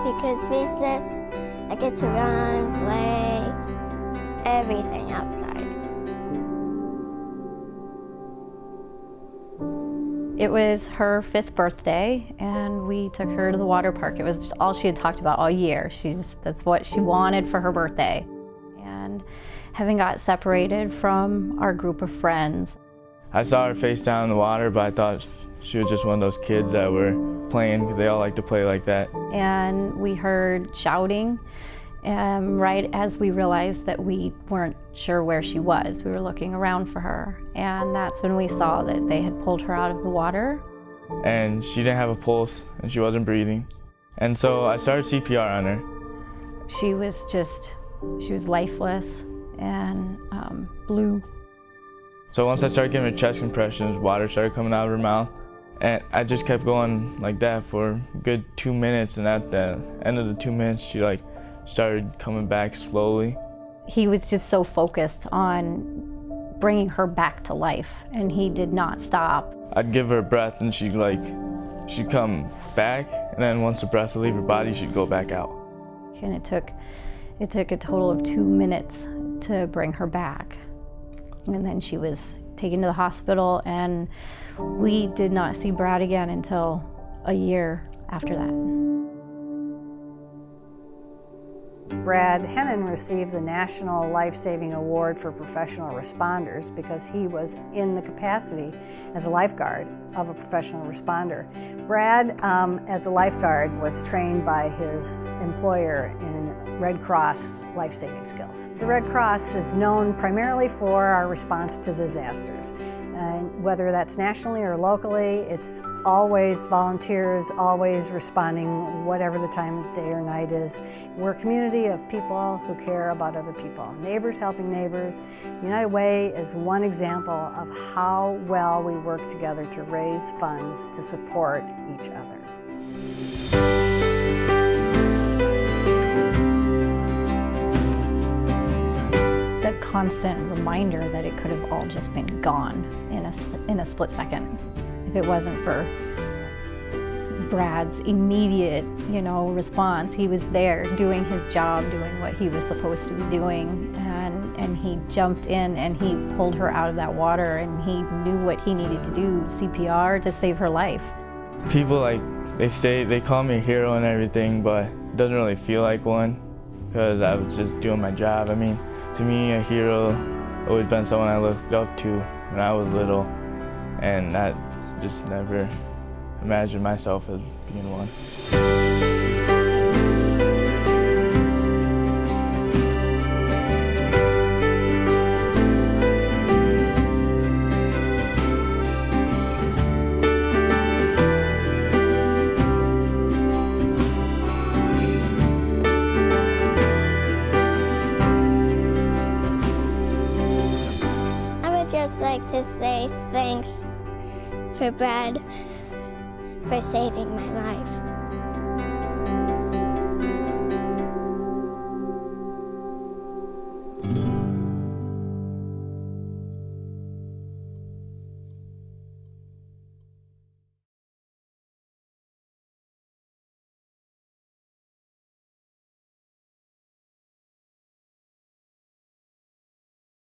because recess, I get to run, play, everything outside. It was her 5th birthday, and we took her to the water park. It was just all she had talked about all year. That's what she wanted for her birthday. And having got separated from our group of friends. I saw her face down in the water, but I thought she was just one of those kids that were playing. They all like to play like that. And we heard shouting, right as we realized that we weren't sure where she was. We were looking around for her, and that's when we saw that they had pulled her out of the water. And she didn't have a pulse, and she wasn't breathing. And so I started CPR on her. She was lifeless and blue. So once I started giving her chest compressions, water started coming out of her mouth. And I just kept going like that for a good 2 minutes, and at the end of the 2 minutes, she started coming back slowly. He was just so focused on bringing her back to life, and he did not stop. I'd give her a breath, and she'd come back, and then once the breath would leave her body, she'd go back out. And it took a total of 2 minutes to bring her back. And then she was taken to the hospital, and we did not see Brad again until a year after that. Brad Hennon received the National Life-Saving Award for Professional Responders because he was in the capacity as a lifeguard of a professional responder. Brad, as a lifeguard, was trained by his employer in Red Cross life-saving skills. The Red Cross is known primarily for our response to disasters. And whether that's nationally or locally, it's always volunteers, always responding whatever the time of day or night is. We're a community of people who care about other people. Neighbors helping neighbors. United Way is one example of how well we work together to raise funds to support each other. The constant reminder that it could have all just been gone in a split second. If it wasn't for Brad's immediate, response. He was there doing his job, doing what he was supposed to be doing, and he jumped in and he pulled her out of that water, and he knew what he needed to do, CPR, to save her life. People they call me a hero and everything, but it doesn't really feel like one because I was just doing my job. I mean, to me, a hero always been someone I looked up to when I was little, and I just never imagined myself as being one. Just like to say thanks for Brad for saving my life.